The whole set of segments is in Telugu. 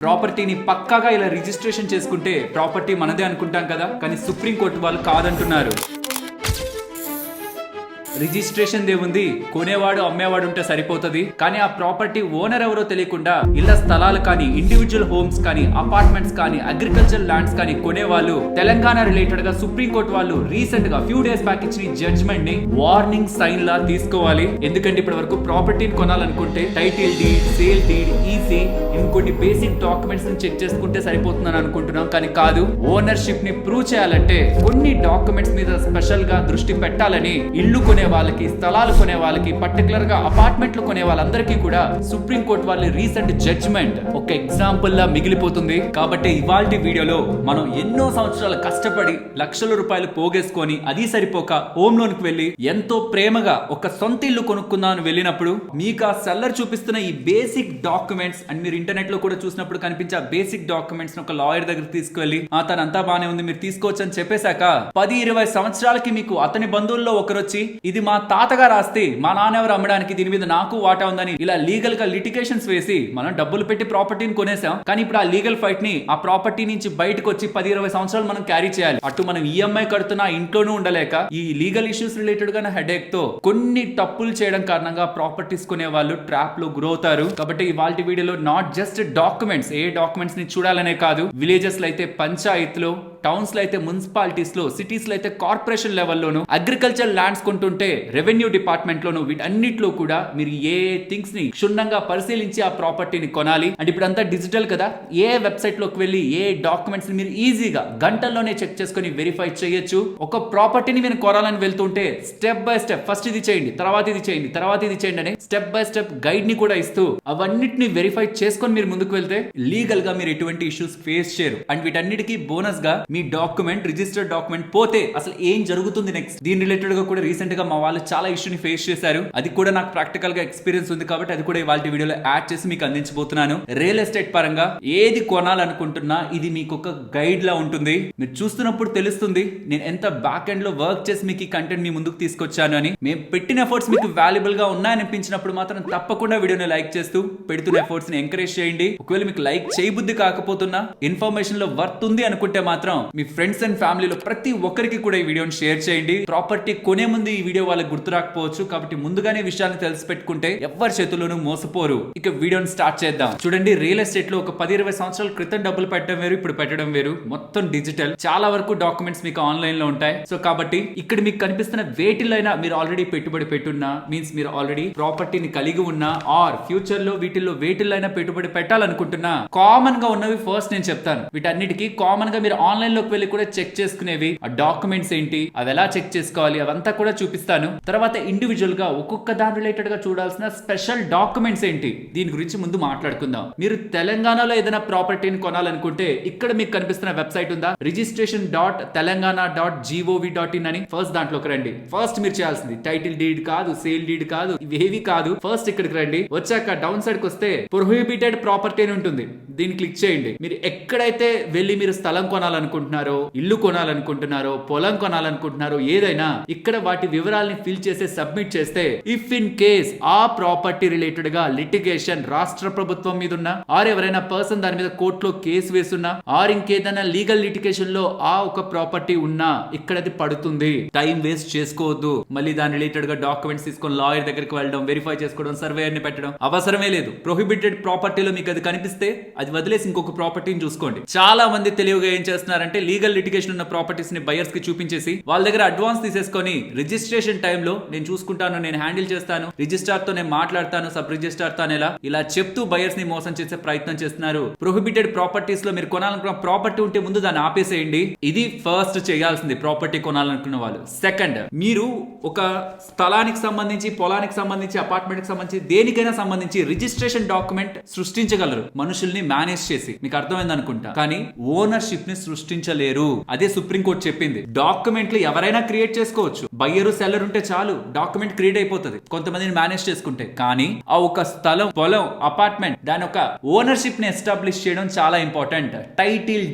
ప్రాపర్టీని పక్కాగా ఇలా రిజిస్ట్రేషన్ చేసుకుంటే ప్రాపర్టీ మనదే అనుకుంటాం కదా, కానీ సుప్రీంకోర్టు వాళ్ళు కాదంటున్నారు. రిజిస్ట్రేషన్ దేవుంది, కొనేవాడు అమ్మేవాడు ఉంటే సరిపోతుంది, కానీ ఆ ప్రాపర్టీ ఓనర్ ఎవరో తెలియకుండా ఇళ్ల స్థలాలు కానీ, ఇండివిజువల్ హోమ్స్ కానీ, అపార్ట్మెంట్స్ కానీ, అగ్రికల్చర్ ల్యాండ్స్ కానీ కొనేవాళ్ళు తెలంగాణ రిలేటెడ్ గా సుప్రీంకోర్టు వాళ్ళు రీసెంట్ గా ఫ్యూ డేస్ బ్యాక్ ఇచ్చిన జడ్జ్మెంట్ ని వార్నింగ్ సైన్ లా తీసుకోవాలి. ఎందుకంటే ఇప్పటి వరకు ప్రాపర్టీని కొనాలనుకుంటే title deed, sale deed, EC ఇంకొన్ని బేసిక్ డాక్యుమెంట్స్ ని చెక్ చేసుకుంటే సరిపోతుందని అనుకుంటున్నాం, కానీ కాదు. ఓనర్షిప్ ని ప్రూవ్ చేయాలంటే కొన్ని డాక్యుమెంట్స్ మీద స్పెషల్ గా దృష్టి పెట్టాలని ఇల్లు కొనే వాళ్ళకి, స్థలాలు కొనే వాళ్ళకి, పర్టికులర్ గా అపార్ట్మెంట్లు కొనే వాళ్ళందరికీ కూడా సుప్రీంకోర్టు వాళ్ళ రీసెంట్ జడ్జ్మెంట్ ఒక ఎగ్జాంపుల్ లా మిగిలిపోతుంది. కాబట్టి ఇవాల్టి వీడియోలో మనం ఎన్నో సంవత్సరాలు కష్టపడి లక్షల రూపాయలు పోగేసుకొని అది సరిపోక హోమ్ లోన్ కి వెళ్లి ఎంతో ప్రేమగా ఒక సొంత ఇల్లు కొనుక్కుందామని వెళ్ళినప్పుడు మీకు ఆ సెల్లర్ చూపిస్తున్న ఈ బేసిక్ డాక్యుమెంట్స్ అండ్ మీరు ఇంటర్నెట్ లో కూడా చూసినప్పుడు కనిపించే ఆ బేసిక్ డాక్యుమెంట్స్ ఒక లాయర్ దగ్గర తీసుకెళ్లి తనంతా బానే ఉంది మీరు తీసుకోవచ్చు అని చెప్పేశాక 10-20 సంవత్సరాలకి మీకు అతని బంధువుల్లో ఒకరు వచ్చి ఇది మా తాతగారు ఆస్తి, మా నాన్న ఎవరు అమ్మడానికి, దీని మీద నాకు వాటా ఉందని ఇలా లీగల్ గా లిటిగేషన్స్ వేసి మనం డబ్బులు పెట్టి ప్రాపర్టీని కొనేసాం. కానీ ఇప్పుడు ఆ లీగల్ ఫైట్ ని ఆ ప్రాపర్టీ నుంచి బయటకు వచ్చి 10-20 సంవత్సరాలు మనం క్యారీ చేయాలి. అటు మనం ఈఎంఐ కడుతున్నా, ఇంట్లోనూ ఉండలేక ఈ లీగల్ ఇష్యూస్ రిలేటెడ్ గా హెడేక్ తో కొన్ని తప్పులు చేయడం కారణంగా ప్రాపర్టీస్ కొనే వాళ్ళు ట్రాప్ లో గురవుతారు. కాబట్టి ఇవాల్టి వీడియోలో not just documents, A documents ని చూడాలనే కాదు, విలేజెస్ లో అయితే పంచాయతీలో, టౌన్స్ లో అయితే మున్సిపాలిటీస్ లో, సిటీస్ లో అయితే కార్పొరేషన్ లెవెల్లోను, అగ్రికల్చర్ ల్యాండ్స్ కొంటుంటే రెవెన్యూ డిపార్ట్మెంట్ లోను, వీటన్నిటిలో కూడా మీరు ఏ థింగ్స్ ని క్షుణ్ణంగా పరిశీలించి ఆ ప్రాపర్టీని కొనాలి. అంటే ఇప్పుడు అంతా డిజిటల్ కదా, ఏ వెబ్సైట్ లోకి వెళ్ళి ఏ డాక్యుమెంట్స్ ని మీరు ఈజీగా గంటల్లోనే చెక్ చేసుకుని వెరిఫై చేయొచ్చు. ఒక ప్రాపర్టీని మీరు కొనాలని వెళ్తుంటే స్టెప్ బై స్టెప్ ఫస్ట్ ఇది చేయండి, తర్వాత ఇది చేయండి, తర్వాత ఇది చేయండి అని స్టెప్ బై స్టెప్ గైడ్ ని కూడా ఇస్తూ అవన్నిటిని వెరిఫై చేసుకొని మీరు ముందుకు వెళ్తే లీగల్ గా మీరు ఎటువంటి ఇష్యూస్ ఫేస్ చేయరు. అండ్ వీటన్నిటికీ బోనస్ గా మీ డాక్యుమెంట్, రిజిస్టర్డ్ డాక్యుమెంట్ పోతే అసలు ఏం జరుగుతుంది నెక్స్ట్, దీని రిలేటెడ్ గా కూడా రీసెంట్ గా మా వాళ్ళు చాలా ఇష్యూని ఫేస్ చేశారు. అది కూడా నాకు ప్రాక్టికల్ గా ఎక్స్పీరియన్స్ ఉంది కాబట్టి అది కూడా ఇవాళ వీడియోలో యాడ్ చేసి మీకు అందించబోతున్నాను. రియల్ ఎస్టేట్ పరంగా ఏది కొనాలనుకుంటున్నా ఇది మీకు ఒక గైడ్ లా ఉంటుంది. మీరు చూస్తున్నప్పుడు తెలుస్తుంది నేను ఎంత బ్యాక్ ఎండ్ లో వర్క్ చేసి మీకు ఈ కంటెంట్ మీ ముందుకు తీసుకొచ్చాను అని. మేము పెట్టిన ఎఫర్ట్స్ మీకు వాల్యుబుల్ గా ఉన్నాయనిపించినప్పుడు మాత్రం తప్పకుండా వీడియోని లైక్ చేస్తూ పెడుతున్న ఎఫర్ట్స్ ని ఎంకరేజ్ చేయండి. ఒకవేళ మీకు లైక్ చేయబుద్ధి కాకపోతున్నా, ఇన్ఫర్మేషన్ లో వర్త్ ఉంది అనుకుంటే మాత్రం మీ ఫ్రెండ్స్ అండ్ ఫ్యామిలీలో ప్రతి ఒక్కరికి కూడా ఈ వీడియోని షేర్ చేయండి. ప్రాపర్టీ కొనే ముందు ఈ వీడియో వాళ్ళకి గుర్తు రాకపోవచ్చు కాబట్టి ముందుగానే విషయాన్ని తెలిసి పెట్టుకుంటే ఎవరి చేతుల్లోనూ మోసపోరు. ఇక వీడియోని స్టార్ట్ చేద్దాం. చూడండి, రియల్ ఎస్టేట్ లో ఒక 10-20 సంవత్సరాల క్రితం డబ్బులు పెట్టడం వేరు, ఇప్పుడు పెట్టడం వేరు. మొత్తం డిజిటల్, చాలా వరకు డాక్యుమెంట్స్ మీకు ఆన్లైన్ లో ఉంటాయి. సో కాబట్టి ఇక్కడ మీకు కనిపిస్తున్న వేటిలైనా మీరు ఆల్రెడీ పెట్టుబడి పెట్టున్నా, మీన్స్ మీరు ఆల్రెడీ ప్రాపర్టీని కలిగి ఉన్నా, ఆర్ ఫ్యూచర్ లో వీటిల్లో వేటిలైనా పెట్టుబడి పెట్టాలనుకుంటున్నా, కామన్ గా ఉన్నవి ఫస్ట్ నేను చెప్తాను. వీటన్నిటికీ కామన్ గా మీరు ఆన్లైన్ లోకి వెళ్ళి కూడా చెక్ చేసుకునేవి ఆ డాక్యుమెంట్స్ ఏంటి, అవి ఎలా చెక్ చేసుకోవాలి అవంతా కూడా చూపిస్తాను. తర్వాత ఇండివిజువల్ గా ఒక్కొక్క దాని రిలేటెడ్ గా చూడాల్సిన స్పెషల్ డాక్యుమెంట్స్ ఏంటి, దీని గురించి ముందు మాట్లాడుకుందాం. మీరు తెలంగాణలో ఏదైనా ప్రాపర్టీని కొనాలనుకుంటే ఇక్కడ మీకు కనిపిస్తున్న వెబ్సైట్ ఉందా, registration.telangana.gov.in అని. ఫస్ట్ దాంట్లోకి రండి. ఫస్ట్ మీరు చేయాల్సింది టైటిల్ డీడ్ కాదు, సేల్ డీడ్ కాదు, ఇవేవి కాదు. ఫస్ట్ ఇక్కడికి రండి. వచ్చాక డౌన్ సైడ్ కి వస్తే ప్రొహిబిటెడ్ ప్రాపర్టీ అని ఉంటుంది, దీన్ని క్లిక్ చేయండి. మీరు ఎక్కడైతే వెళ్ళి మీరు స్థలం కొనాలనుకుంటున్నారో, ఇల్లు కొనాలనుకుంటున్నారో, పొలం కొనాలనుకుంటున్నారో, ఏదైనా ఇక్కడ వాటి వివరాలని ఫిల్ చేసి సబ్మిట్ చేస్తే, ఇఫ్ ఇన్ కేస్ ఆ ప్రాపర్టీ రిలేటెడ్ గా లిటిగేషన్ రాష్ట్ర ప్రభుత్వం మీద ఉన్నా, ఆర్ ఎవరైనా పర్సన్ దాని మీద కోర్టులో కేసు వేసున్నా, ఆర్ ఇంకేదైనా లీగల్ లిటిగేషన్ లో ఆ ఒక ప్రాపర్టీ ఉన్నా ఇక్కడ అది పడుతుంది. టైం వేస్ట్ చేసుకోవద్దు. మళ్ళీ దాని రిలేటెడ్ గా డాక్యుమెంట్స్ తీసుకొని లాయర్ దగ్గరికి వెళ్ళడం, వెరిఫై చేసుకోవడం, సర్వేయర్ ని పెట్టడం అవసరమే లేదు. ప్రొహిబిటెడ్ ప్రాపర్టీలో మీకు అది కనిపిస్తే అది వదిలేసి ఇంకొక ప్రాపర్టీని చూసుకోండి. చాలా మంది తెలివిగా ఏం చేస్తున్నారంటే లీగల్ లిటిగేషన్ ఉన్న ప్రాపర్టీస్ ని బయర్స్ కి చూపించేసి వాళ్ళ దగ్గర అడ్వాన్స్ తీసేసుకొని రిజిస్ట్రేషన్ టైంలో నేను చూసుకుంటాను, నేను హ్యాండిల్ చేస్తాను, రిజిస్ట్రార్ తో నేను మాట్లాడతాను, సబ్ రిజిస్ట్రార్ తో ఇలా చెప్తూ బయర్స్ ని మోసం చేసే ప్రయత్నం చేస్తున్నారు. ప్రొహిబిటెడ్ ప్రాపర్టీస్ లో మీరు కొనాలనుకున్న ప్రాపర్టీ ఉంటే ముందు దాన్ని ఆపేసేయండి. ఇది ఫస్ట్ చేయాల్సింది ప్రాపర్టీ కొనాలనుకున్న వాళ్ళు. సెకండ్, మీరు ఒక స్థలానికి సంబంధించి, పొలానికి సంబంధించి, అపార్ట్మెంట్ కి సంబంధించి, దేనికైనా సంబంధించి రిజిస్ట్రేషన్ డాక్యుమెంట్ సృష్టించగలరు మనుషుల్ని మేనేజ్ చేసి. మీకు అర్థమైంది అనుకుంటా. కానీ ఓనర్షిప్ ని సృష్టించ సృష్టించలేరు. అదే సుప్రీంకోర్టు చెప్పింది. డాక్యుమెంట్లు ఎవరైనా క్రియేట్ చేసుకోవచ్చు. బయ్యరు సెల్లర్ ఉంటే చాలు డాక్యుమెంట్ క్రియేట్ అయిపోతుంది కొంతమందిని మేనేజ్ చేసుకుంటే. కానీ ఆ ఒక స్థలం, పొలం, అపార్ట్మెంట్ దాని ఒక ఓనర్షిప్ ని ఎస్టాబ్లిష్ చేయడం చాలా ఇంపార్టెంట్. టైటిల్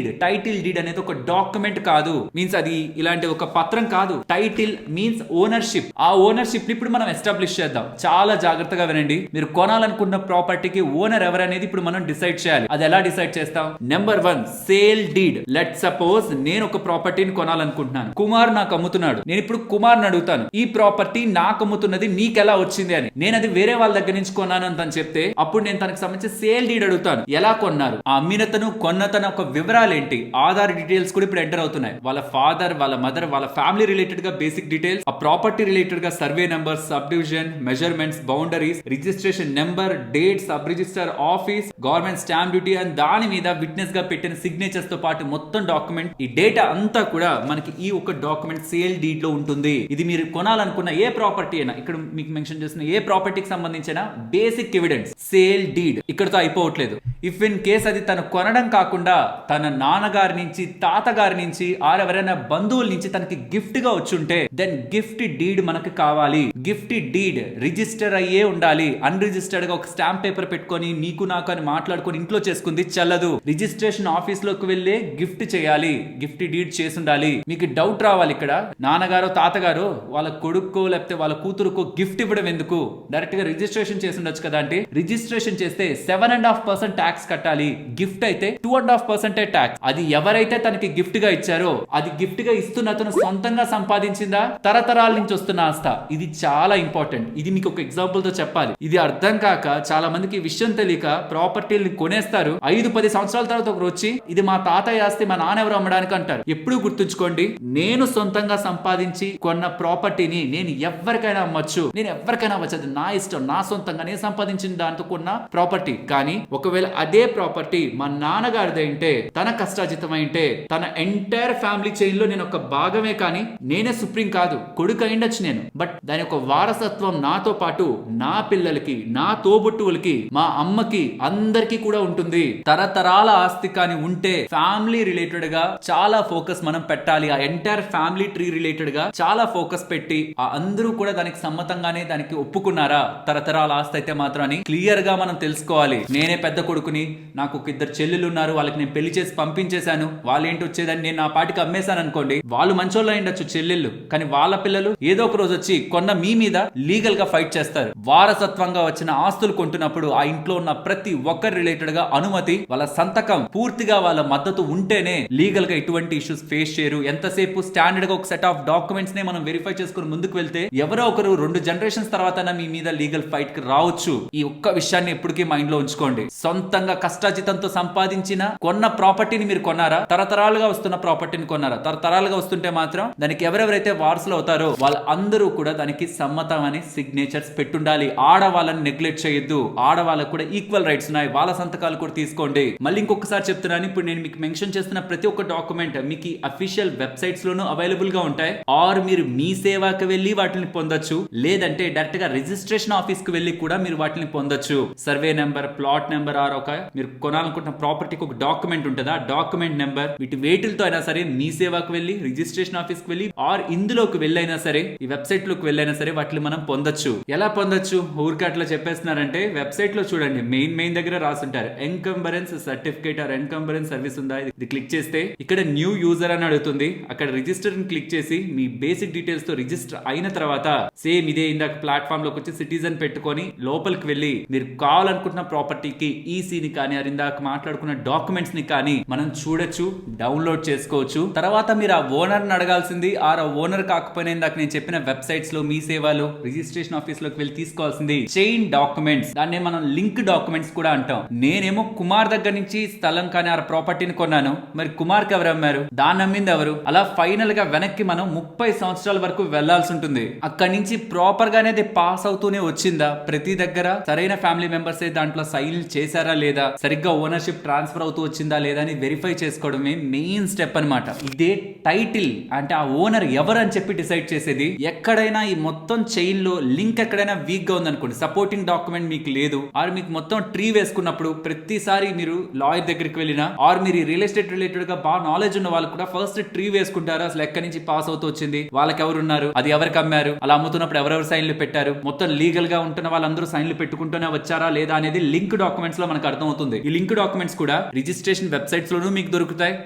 డీడ్ అనేది ఒక డాక్యుమెంట్ కాదు, మీన్స్ అది ఇలాంటి ఒక పత్రం కాదు. Title means ownership. ఆ ఓనర్షిప్ ని ఇప్పుడు మనం ఎస్టాబ్లిష్ చేద్దాం. చాలా జాగ్రత్తగా వినండి. మీరు కొనాలనుకున్న ప్రాపర్టీకి ఓనర్ ఎవరనేది ఇప్పుడు మనం డిసైడ్ చేయాలి. అది ఎలా డిసైడ్ చేస్తాం? Number 1 sale deed. Let suppose నేను ఒక ప్రాపర్టీని కొనాలనుకుంటున్నాను. కుమార్ నాకు అమ్ముతున్నాడు. నేను ఇప్పుడు కుమార్ని అడుగుతాను, ఈ ప్రాపర్టీ నాకు అమ్ముతున్నది నీకెలా వచ్చింది అని. నేను అది వేరే వాళ్ళ దగ్గర నుంచి కొన్నాను అని తను చెప్తే అప్పుడు నేను తనకు సంబంధించి సేల్ డీడ్ అడుగుతాను. ఎలా కొన్నారు, ఆ అమ్మినతను కొన్నతను ఒక వివరాలు ఏంటి, ఆధార్ డీటెయిల్స్ కూడా ఇప్పుడు ఎంటర్ అవుతున్నాయి. వాళ్ళ ఫాదర్, వాళ్ళ మదర్, వాళ్ళ ఫ్యామిలీ రిలేటెడ్ గా బేసిక్ డీటెయిల్స్, ఆ ప్రాపర్టీ రిలేటెడ్ గా survey number, sub division, measurements, boundaries, registration number, date, sub register office, government stamp duty and దాని మీద విట్నెస్ గా పెట్టిన సిగ్నేచర్స్ తో పాటు మొత్తం డాక్యుమెంట్, ఈ డేటా అంతా కూడా మనకి ఈ ఒక డాక్యుమెంట్ సేల్ డీడ్ లో ఉంటుంది. ఇది మీరు కొనాలనుకున్న ఏ ప్రాపర్టీ అయినా, ఇక్కడ మీకు మెన్షన్ చేసిన ఏ ప్రాపర్టీకి సంబంధించిన బేసిక్ ఎవిడెన్స్ సేల్ డీడ్ ఇక్కడతో అయిపోవట్లేదు. ఇఫ్ ఇన్ కేస్ అది తను కొనడం కాకుండా తన నాన్నగారి నుంచి, తాతగారి నుంచి, ఎవరైనా బంధువుల నుంచి తనకి గిఫ్ట్ గా వచ్చుంటే దెన్ గిఫ్ట్ డీడ్ మనకు కావాలి. గిఫ్ట్ డీడ్ రిజిస్టర్ అయ్యే ఉండాలి. అన్రిజిస్టర్డ్ గా ఒక స్టాంప్ పేపర్ పెట్టుకొని నీకు నాకు అని మాట్లాడుకొని ఇంట్లో చేసుకుంది చెల్లదు. రిజిస్ట్రేషన్ ఆఫీస్ లోకి వెళ్ళే గిఫ్ట్ చేయాలి. గిఫ్ట్ డీడ్ చేసి ఉండాలి. మీకు డౌట్ రావాలి, ఇక్కడ నాన్నగారు, తాతగారు వాళ్ళ కొడుకో లేకపోతే వాళ్ళ కూతురుకో గిఫ్ట్ ఇవ్వడం ఎందుకు, డైరెక్ట్ గా రిజిస్ట్రేషన్ చేసి ఉండొచ్చు కదా అంటే, రిజిస్ట్రేషన్ చేస్తే 7.5% ట్యాక్స్ కట్టాలి. గిఫ్ట్ అయితే 2.5% ట్యాక్స్. అది ఎవరైతే తనకి గిఫ్ట్ గా ఇచ్చారో అది గిఫ్ట్ గా ఇస్తున్న అతను సొంతంగా సంపాదించిందా, తరతరాల నుంచి వస్తున్న ఆస్త, ఇది చాలా ఇంపార్టెంట్. ఇది మీకు ఒక ఎగ్జాంపుల్ తో చెప్పాలి. ఇది అర్థం కాక చాలా మందికి విషయం తెలియక ప్రాపర్టీని కొనేస్తారు. 5-10 సంవత్సరాల తర్వాత ఒకరు వచ్చి ఇది మా తాతయ్య ఆస్తి, మా నాన్న ఎవరు అమ్మడానికి అంటారు. ఎప్పుడు గుర్తుంచుకోండి, నేను సొంతంగా సంపాదించి కొన్న ప్రాపర్టీని నేను ఎవరికైనా అమ్మచ్చు, నేను ఎవరికైనా అవ్వచ్చు. అది నా ఇష్టం, నా సొంతంగా నేను సంపాదించిన దాంతో కొన్న ప్రాపర్టీ. కానీ ఒకవేళ అదే ప్రాపర్టీ మా నాన్నగారిది అయితే, తన కష్టాజితం అయితే, తన ఎంటైర్ ఫ్యామిలీ చైన్ లో నేను ఒక భాగమే, కానీ నేనే సుప్రీం కాదు, కొడుకు అయిండొచ్చు నేను, బట్ దాని యొక్క వారసత్వం నాతో పాటు నా పిల్లలకి, నా తోబుట్టువులకి, మా అమ్మకి, అందరికీ కూడా ఉంటుంది. తరతరాల ఆస్తి కానీ ఉంటే ఫ్యామిలీ రిలేటెడ్ గా చాలా ఫోకస్ మనం పెట్టాలి. ఆ ఎంటైర్ ఫ్యామిలీ ట్రీ రిలేటెడ్ గా చాలా ఫోకస్ పెట్టి ఆ అందరూ కూడా దానికి సమ్మతంగానే దానికి ఒప్పుకున్నారా, తరతరాల ఆస్తి అయితే మాత్రం అని క్లియర్ గా మనం తెలుసుకోవాలి. నేనే పెద్ద కొడుకుని, నాకు ఒక 2 చెల్లెలు ఉన్నారు, వాళ్ళకి నేను పెళ్లి చేసి పంపించేశాను, వాళ్ళేంటి వచ్చేదని నేను నా పాటికి అమ్మేశాను అనుకోండి, వాళ్ళు మంచోళ్ళు అయ్యుండొచ్చు చెల్లెళ్ళు, కానీ వాళ్ళ పిల్లలు ఏదో ఒక రోజు వచ్చి కొన్న మీ మీద లీగల్ గా ఫైట్ చేస్తారు. వారసత్వంగా వచ్చిన ఆస్తులు కొంటున్నప్పుడు ఆ ఇంట్లో ఉన్న ప్రతి ఒక్కరి రిలేటెడ్ గా అనుమతి, వాళ్ళ సంతకం, పూర్తిగా వాళ్ళ మద్దతు ఉంటేనే లీగల్ గా ఎటువంటి ఇష్యూస్ ఫేస్ చేయరు. ఎంతసేపు స్టాండర్డ్ గా ఒక సెట్ ఆఫ్ డాక్యుమెంట్స్ నే మనం వెరిఫై చేసుకుని ముందుకు వెళ్తే ఎవరో ఒకరు 2 జనరేషన్స్ తర్వాత మీ మీద లీగల్ ఫైట్ కి రావచ్చు. ఈ ఒక్క విషయాన్ని ఎప్పటికీ మైండ్ లో ఉంచుకోండి. సొంతంగా కష్టాజితంతో సంపాదించిన కొన్న ప్రాపర్టీని మీరు కొన్నారా, తరతరాలుగా వస్తున్న ప్రాపర్టీని కొన్నారా? తరతరాలుగా వస్తుంటే మాత్రం దానికి ఎవరెవరైతే వారసులు అవుతారో వాళ్ళందరూ కూడా దానికి సమ్మతం అని సిగ్నేచర్స్ పెట్టుండాలి. ఆడవాళ్ళని నెగ్లెక్ట్ చేయొద్దు. ఆడవాళ్ళకు కూడా ఈక్వల్ రైట్స్ ఉన్నాయి, వాళ్ళ సంతకాలు కూడా తీసుకోండి. మళ్ళీ ఇంకొకసారి చెప్తున్నాను, ఇప్పుడు నేను మీకు మెన్షన్ చేస్తున్న ప్రతి ఒక్క డాక్యుమెంట్ మీకు అఫీషియల్ వెబ్సైట్స్ లోనూ అవైలబుల్ గా ఉంటాయి. ఆర్ మీరు మీ సేవాకి వెళ్ళి వాటిని పొందొచ్చు, లేదంటే డైరెక్ట్ గా రిజిస్ట్రేషన్ ఆఫీస్ కి వెళ్ళి కూడా మీరు వాటిని పొందొచ్చు. Survey number, plot number, or ఒక మీరు కొనాలనుకుంటున్న ప్రాపర్టీకి ఒక డాక్యుమెంట్ ఉంటుంది, ఆ డాక్యుమెంట్ నెంబర్, వీటి వేటిలతో అయినా సరే మీ సేవాకి వెళ్ళి, రిజిస్ట్రేషన్ ఆఫీస్ కి వెళ్ళి, ఆర్ ఇందులోకి వెళ్ళైనా సరే, ఈ వెబ్సైట్ లోకి వెళ్ళైనా సరే వాటిని మనం పొందొచ్చు. ఎలా పొందొచ్చు ఊరికే అట్లా చెప్పేస్తున్నారంటే, వెబ్సైట్ లో చూడండి, మెయిన్ దగ్గర రాసుంటారు encumbrance certificate or encumbrance service ఉందా, ఇది క్లిక్ చేస్తే ఇక్కడ న్యూ యూజర్ అని అడుగుతుంది. అక్కడ రిజిస్టర్ ని క్లిక్ చేసి మీ బేసిక్ డీటెయిల్స్ తో రిజిస్టర్ అయిన తర్వాత సేమ్ ఇదే ఇందాక ప్లాట్ఫామ్ లోకి వచ్చి సిటిజన్ పెట్టుకొని లోపలికి వెళ్ళి మీరు కావాలనుకుంటున్న ప్రాపర్టీకి ఈసీని కానీ ఇందాక మాట్లాడుకున్న డాక్యుమెంట్స్ ని కానీ మనం చూడొచ్చు, డౌన్లోడ్ చేసుకోవచ్చు. తర్వాత మీరు ఆ ఓనర్ ని అడగాల్సింది, ఆ ఓనర్ కాకపోయినా ఇందాక నేను చెప్పిన వెబ్సైట్స్ లో మీ సేవలు రిజిస్ట్రేషన్ ఆఫీస్ లోకి వెళ్ళి తీసుకోవాల్సింది చైన్ డాక్యుమెంట్స్. దాన్ని మనం లింక్ డాక్యుమెంట్స్ కూడా అంటాం. నేనేమో కుమార్ దగ్గర నుంచి స్థలం కానీ ఆ ప్రాపర్టీని కొన్నాను, మరి కుమార్ కి ఎవరు అమ్మారు, దాన్ని అమ్మింది ఎవరు? అలా ఫైనల్ గా వెనక్కి మనం 30 సంవత్సరాల వరకు వెళ్లాల్సి ఉంటుంది. అక్కడి నుంచి ప్రాపర్ గా అనేది పాస్ అవుతూనే వచ్చిందా, ప్రతి దగ్గర సరైన ఫ్యామిలీ మెంబర్స్ దాంట్లో సైన్ చేశారా లేదా, సరిగ్గా ఓనర్షిప్ ట్రాన్స్ఫర్ అవుతూ వచ్చిందా లేదా అని వెరిఫై చేసుకోవడమే మెయిన్ స్టెప్ అన్నమాట. ఇదే టైటిల్ అంటే ఆ ఓనర్ ఎవరు అని చెప్పి డిసైడ్ చేసేది. ఎక్కడైనా ఈ మొత్తం చైన్ లో లింక్ ఎక్కడైనా వీక్ గా ఉందనుకోండి, సపోర్టింగ్ డాక్యుమెంట్ మీకు లేదు, ఆర్ మీకు మొత్తం ట్రీ వేసుకున్నప్పుడు ప్రతిసారి మీరు లాయర్ దగ్గరికి వెళ్ళినా, ఆర్ మీరు రియల్ ఎస్టేట్ రిలేటెడ్ రిలేటెడ్ గా బాగా నాలెడ్జ్ ఉన్న వాళ్ళు కూడా ఫస్ట్ ట్రీ వేసుకుంటారు. అసలు ఎక్కడి నుంచి పాస్ అవుతూ వచ్చింది, వాళ్ళకి ఎవరు ఉన్నారు, అది ఎవరికి అమ్మారు, అలా అమ్ముతున్నప్పుడు ఎవరెవరు సైన్లు పెట్టారు, మొత్తం లీగల్ గా ఉంటున్న వాళ్ళందరూ సైన్లు పెట్టుకుంటూనే వచ్చారా లేదా అనేది లింక్ డాక్యుమెంట్స్ లో మనకు అర్థం అవుతుంది. ఈ లింక్ డాక్యుమెంట్స్ కూడా రిజిస్ట్రేషన్ వెబ్సైట్స్ లోనూ మీకు దొరుకుతాయి.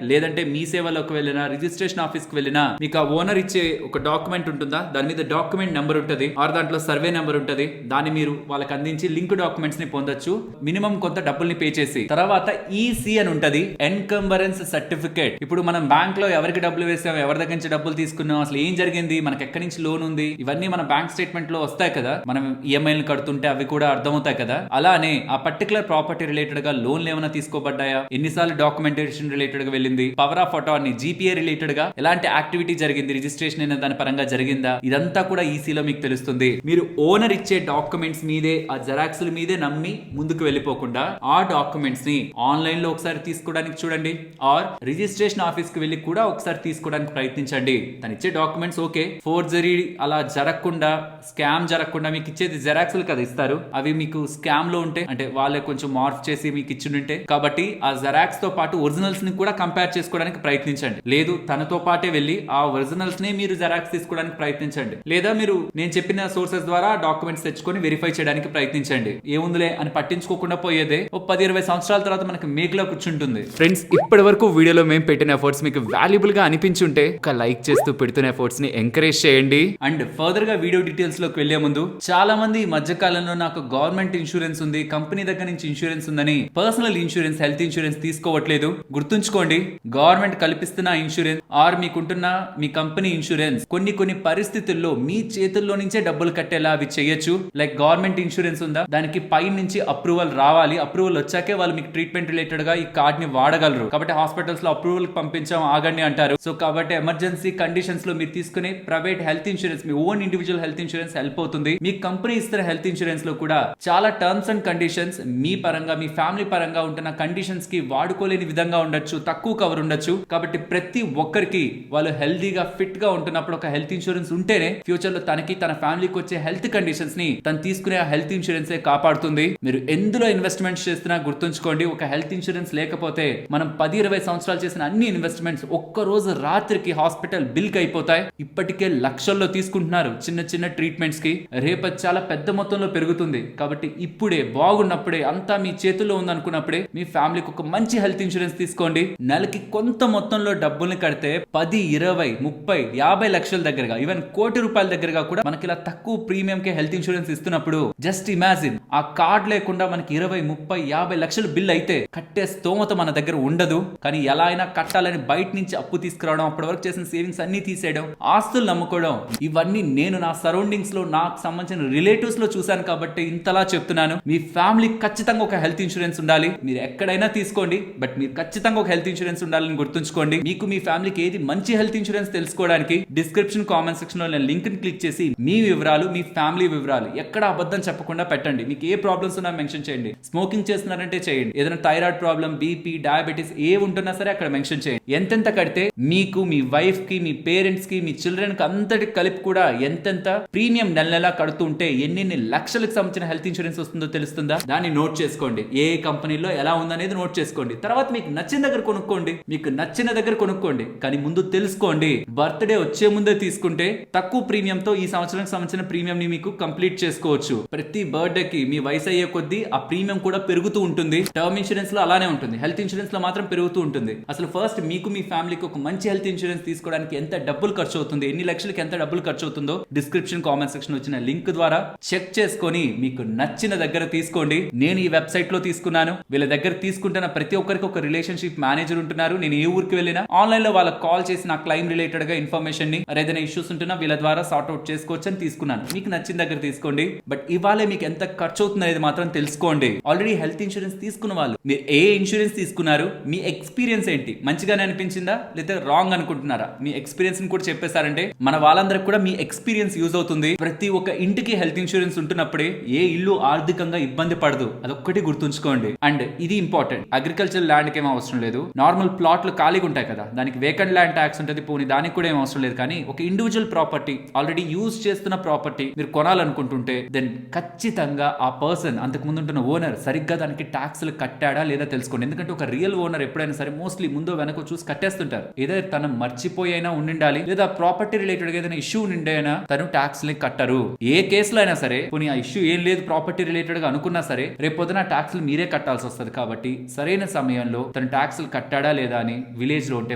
లేదంటే మీ సేవలోకి వెళ్ళినా రిజిస్ట్రేషన్ ఆఫీస్ కి వెళ్ళినా మీకు ఆ ఓనర్ ఇచ్చే ఒక డాక్యుమెంట్ ఉంటుందా, దాని మీద డాక్యుమెంట్ నెంబర్ ఉంటుంది ఆర్ దాంట్లో సర్వే నెంబర్ ఉంటుంది. దాన్ని మీరు వాళ్ళకి అందించి లింక్ డాక్యుమెంట్స్ ని పొందొచ్చు. మినిమం కొంత డబ్బుల్ని పే చేసి. తర్వాత ఈసీ అని ఉంటది, ఎన్కంబరెన్స్ సర్టిఫికేట్. ఇప్పుడు మనం బ్యాంక్ లో ఎవరికి డబ్బులు వేసాం, ఎవరి దగ్గర నుంచి డబ్బులు తీసుకున్నాం, అసలు ఏం జరిగింది, మనకి ఎక్కడి నుంచి లోన్ ఉంది, ఇవన్నీ మన బ్యాంక్ స్టేట్మెంట్ లో వస్తాయి కదా. మనం ఈఎంఐలు కడుతుంటే అవి కూడా అర్థమవుతాయి కదా. అలానే ఆ పర్టికులర్ ప్రాపర్టీ రిలేటెడ్ గా లోన్లు ఏమైనా తీసుకోబడ్డాయా, ఎన్నిసార్లు డాక్యుమెంటేషన్ రిలేటెడ్ గా వెళ్ళింది, power of attorney GPA related గా ఎలాంటి యాక్టివిటీ జరిగింది, రిజిస్ట్రేషన్ అయిన దాని పరంగా జరిగిందా, ఇదంతా కూడా ఈసీలో మీకు తెలుస్తుంది. మీరు ఓనర్ ఇచ్చే డాక్యుమెంట్స్ మీదే, ఆ జెరాక్స్ మీదే నమ్మి ముందుకు వెళ్ళిపోకుండా ఆ డాక్యుమెంట్స్ ని ఆన్లైన్ లో ఒకసారి తీసుకోవడానికి చూడండి, ఆర్ రిజిస్ట్రేషన్ ఆఫీస్ కి వెళ్ళి కూడా ఒకసారి తీసుకోవడానికి ప్రయత్నించండి. తను ఇచ్చే డాక్యుమెంట్స్ ఓకే, ఫోర్జరీ అలా జరగకుండా, స్కామ్ జరగకుండా, మీకు ఇచ్చేది జెరాక్స్లు కదా ఇస్తారు, అవి మీకు స్కామ్ లో ఉంటే అంటే వాళ్ళే కొంచెం మార్ఫ్ చేసి మీకు ఇచ్చింటే, కాబట్టి ఆ జెరాక్స్ తో పాటు ఒరిజినల్స్ ని కూడా కంపేర్ చేసుకోవడానికి ప్రయత్నించండి. లేదు తనతో పాటే వెళ్ళి ఆ ఒరిజినల్స్ ని మీరు జెరాక్స్ తీసుకోవడానికి ప్రయత్నించండి. లేదా మీరు నేను చెప్పిన సోర్సెస్ ద్వారా డాక్యుమెంట్స్ తెచ్చుకొని వెరిఫై చేయడానికి ప్రయత్నించండి. ఏముందిలే అని పట్టించుకోకుండా పోయేదే ఓ 10-20 సంవత్సరాల తర్వాత మనకి మేకులో కూర్చుంటుంది. ఫ్రెండ్స్, ఇప్పటి వరకు వీడియోలో మేము పెట్టిన ఎఫర్ట్స్ మీకు వాల్యుబుల్ గా అనిపించుంటే ఒక లైక్ చేస్తూ పెడుతున్న ఎఫర్ట్స్ ని ఎంకరేజ్ చేయండి. అండ్ ఫర్దర్ గా వీడియో డీటెయిల్స్ లోకి వెళ్లే ముందు, చాలా మంది ఈ మధ్య కాలంలో నాకు గవర్నమెంట్ ఇన్సూరెన్స్ ఉంది, కంపెనీ దగ్గర నుంచి ఇన్సూరెన్స్ ఉందని పర్సనల్ ఇన్సూరెన్స్, హెల్త్ ఇన్సూరెన్స్ తీసుకోవట్లేదు. గుర్తుంచుకోండి, గవర్నమెంట్ కల్పిస్తున్న ఇన్సూరెన్స్ ఆర్ మీకుంటున్న మీ కంపెనీ ఇన్సూరెన్స్ కొన్ని పరిస్థితుల్లో మీ చేతుల్లో నుంచే డబ్బులు కట్టేలా అవి చేయొచ్చు. లైక్ గవర్నమెంట్ ఇన్సూరెన్స్ ఉందా, దానికి పై నుంచి అప్రూవల్ రావాలి. అప్రూవల్ వచ్చాకే వాళ్ళు మీకు ట్రీట్మెంట్ రిలేటెడ్ గా ఈ కార్డ్ ని వాడగలరు. కాబట్టి హాస్పిటల్స్ లో అప్రూవల్ పంపించాం ఆగండి అంటారు. సో కాబట్టి ఎమర్జెన్సీ కండిషన్స్ లో మీరు తీసుకునే ప్రైవేట్ హెల్త్ ఇన్సూరెన్స్, మీ own individual health insurance help అవుతుంది. మీ కంపెనీ ఇస్తున్న హెల్త్ ఇన్సూరెన్స్ లో కూడా చాలా టర్మ్స్ అండ్ కండిషన్స్ మీ పరంగా, మీ ఫ్యామిలీ పరంగా ఉంటున్న కండిషన్స్ కి వాడుకోలేని విధంగా ఉండొచ్చు, తక్కువ కవర్ ఉండొచ్చు. కాబట్టి ప్రతి ఒక్కరికి వాళ్ళు హెల్దీగా ఫిట్ గా ఉంటున్నప్పుడు ఒక హెల్త్ ఇన్సూరెన్స్ ఉంటేనే ఫ్యూచర్ లో తనకి, తన ఫ్యామిలీకి వచ్చే హెల్త్ కండిషన్స్ ని తను తీసుకునే ఆ హెల్త్ ఇన్సూరెన్స్ కాపాడుతుంది. మీరు ఎందులో ఇన్వెస్ట్మెంట్స్ చేస్తున్నా గుర్తుంచుకోండి, ఒక హెల్త్ ఇన్సూరెన్స్ లేకపోతే మనం 10-20 సంవత్సరాలు చేసిన అన్ని ఇన్వెస్ట్మెంట్స్ ఒక్క రోజు రాత్రికి హాస్పిటల్ బిల్ కి అయిపోతాయి. ఇప్పటికే లక్షల్లో తీసుకుంటున్నారు చిన్న చిన్న ట్రీట్మెంట్స్ కి, రేపు చాలా పెద్ద మొత్తంలో పెరుగుతుంది. కాబట్టి ఇప్పుడే బాగున్నప్పుడే, అంతా మీ చేతుల్లో ఉందనుకున్నప్పుడే మీ ఫ్యామిలీకి ఒక మంచి హెల్త్ ఇన్సూరెన్స్ తీసుకోండి. నెలకి కొంత మొత్తంలో డబ్బుల్ని కడితే 10, 20, 30, 50 లక్షల దగ్గరగా, ఈవెన్ ₹1,00,00,000 దగ్గరగా కూడా మనకి ఇలా తక్కువ ప్రీమియం కి హెల్త్ ఇన్సూరెన్స్ ఇస్తున్నప్పుడు జస్ట్ ఇమాజిన్, ఆ కార్డ్ లేకుండా మనకి 20, 30, 50 లక్షల బిల్ అయితే కట్టే స్తోమత మన దగ్గర ఉండదు. కానీ ఎలా అయినా కట్టాలని బయట నుంచి అప్పు తీసుకురావడం, అప్పటి వరకు చేసిన సేవింగ్స్ అన్ని తీసేయడం, ఆస్తులు నమ్ముకోవడం, ఇవన్నీ నేను నా సరౌండింగ్స్ లో, నాకు సంబంధించిన రిలేటివ్స్ లో చూశాను. కాబట్టి ఇంతలా చెప్తున్నాను, మీ ఫ్యామిలీ ఖచ్చితంగా ఒక హెల్త్ ఇన్సూరెన్స్ ఉండాలి. మీరు ఎక్కడైనా తీసుకోండి, బట్ మీరు ఖచ్చితంగా ఒక హెల్త్ ఇన్సూరెన్స్ ఉండాలని గుర్తుంచుకోండి. మీకు మీ ఫ్యామిలీకి ఏది మంచి హెల్త్ ఇన్సూరెన్స్ తెలుసుకోవడానికి డిస్క్రిప్షన్, కామెంట్ సెక్షన్ లో నేను లింక్ ని క్లిక్ చేసి మీ వివరాలు, మీ ఫ్యామిలీ వివరాలు ఎక్కడ అబద్ధం చెప్పకుండా పెట్టండి. మీకు ఏ ప్రాబ్లమ్స్ ఉన్నా మెన్షన్ చేయండి. స్మోకింగ్ చేస్తున్నారంటే చేయండి. ఏదైనా థైరాయిడ్ ప్రాబ్లం, బీపీ, డయాబెటీస్ ఏ ఉంటున్నా సరే అక్కడ మెన్షన్ చేయండి. ఎంతెంత కడితే మీకు, మీ వైఫ్ కి, మీ పేరెంట్స్ కి, మీ చిల్డ్రన్ కి అంతటి కలిపి కూడా ఎంతెంత ప్రీమియం నెల కడుతూ ఉంటే ఎన్ని లక్షలకు సంబంధించిన హెల్త్ ఇన్సూరెన్స్ వస్తుందో తెలుస్తుందా? దాన్ని నోట్ చేసుకోండి. ఏ కంపెనీలో ఎలా ఉందనేది నోట్ చేసుకోండి. తర్వాత మీకు నచ్చిన దగ్గర కొనుక్కోండి, మీకు నచ్చిన దగ్గర కొనుక్కోండి. కానీ ముందు తెలుసుకోండి. బర్త్డే వచ్చే ముందే తీసుకుంటే తక్కువ ప్రీమియంతో ఈ సంవత్సరానికి సంబంధించిన ప్రీమియం ని మీకు కంప్లీట్ చేసుకోవచ్చు. ప్రతి బర్త్డే కి మీ వయసు అయ్యే కొద్దీ ఆ ప్రీమియం కూడా పెరుగుతూ ఉంటుంది. టర్మ్ ఇన్సూరెన్స్ లో అలానే ఉంటుంది, హెల్త్ ఇన్సూరెన్స్ లో మాత్రం పెరుగుతూ ఉంటుంది. అసలు ఫస్ట్ మీకు, మీ ఫ్యామిలీకి ఒక మంచి హెల్త్ ఇన్సూరెన్స్ తీసుకోవడానికి ఎంత డబ్బులు ఖర్చు అవుతుంది, ఎన్ని లక్షలకి ఎంత డబ్బులు ఖర్చు అవుతుందో డిస్క్రిప్షన్, కామెంట్ సెక్షన్ వచ్చిన లింక్ ద్వారా చెక్ చేసుకొని మీకు నచ్చిన దగ్గర తీసుకోండి. నేను ఈ వెబ్సైట్ లో తీసుకున్నాను. వీళ్ళ దగ్గర తీసుకుంటున్న ప్రతి ఒక్కరికి ఒక రిలేషన్షిప్ మేనేజర్ ఉంటున్నారు. నేను ఏ ఊరికి వెళ్ళినా ఆన్లైన్ లో వాళ్ళకి కాల్ చేసి నా క్లైమ్ రిలేటెడ్ గా ఇన్ఫర్మేషన్ ని, ఏదైనా ఇష్యూస్ ఉంటున్నా వీళ్ళ ద్వారా సార్ట్ అవుట్ చేసుకోవచ్చు అని తీసుకున్నాను. మీకు నచ్చిన దగ్గర తీసుకోండి. బట్ ఇవాళ మీకు ఎంత ఖర్చు అవుతుంది అనేది మాత్రం తెలుసుకోండి. ఆల్రెడీ హెల్త్ ఇన్సూరెన్స్ తీసుకున్న వాళ్ళు, మీరు ఏ ఇన్సూరెన్స్ తీసుకున్నారు, మీ ఎక్స్పీరియన్స్ ఏంటి, మంచిగానే అనిపించిందా లేదా రాంగ్ అనుకుంటున్నారా? మీ ఎక్స్పీరియన్స్ కూడా చెప్పేశారంటే మన వాళ్ళందరికి కూడా మీ ఎక్స్పీరియన్స్ యూజ్ అవుతుంది. ప్రతి ఒక్క ఇంటికి హెల్త్ ఇన్సూరెన్స్ ఉంటున్నప్పుడే ఏ ఇల్లు ఆర్థికంగా ఇబ్బంది పడదు. అదొక్కటి గుర్తుంచుకోండి. అండ్ ఇది ఇంపార్టెంట్, అగ్రికల్చర్ ల్యాండ్ కి ఏం అవసరం లేదు. నార్మల్ ప్లాట్లు ఖాళీగా ఉంటాయి కదా, దానికి వేకెంట్ ల్యాండ్ ట్యాక్స్ ఉంటుంది, పోనీ దానికి కూడా ఏం అవసరం లేదు. కానీ ఒక ఇండివిజువల్ ప్రాపర్టీ, ఆల్రెడీ యూజ్ చేస్తున్న ప్రాపర్టీ మీరు కొనాలనుకుంటుంటే దెన్ ఖచ్చితంగా ఆ పర్సన్, అంతకు ముందు ఉంటున్న ఓనర్ సరిగ్గా దానికి ట్యాక్స్లు కట్టాడా లేదా తెలుసుకోండి. ఎందుకంటే ఒక రియల్ ఓనర్ ఎప్పుడైనా సరే సరే మోస్ట్లీ ముందు వెనక చూసి కట్టేస్తుంటారు. ఏదో తను మర్చిపోయి అయినా ఉండాలి, లేదా ప్రాపర్టీ రిలేటెడ్ ఏదైనా ఇష్యూ ఉండి తను ట్యాక్స్ ని కట్టరు. ఏ కేసులో అయినా సరే పోనీ ఆ ఇష్యూ ఏం లేదు ప్రాపర్టీ రిలేటెడ్ గా అనుకున్నా సరే రేపు పొద్దున ట్యాక్స్లు మీరే కట్టాల్సి వస్తుంది. కాబట్టి సరైన సమయంలో తను ట్యాక్స్లు కట్టాడా లేదా అని విలేజ్ లో ఉంటే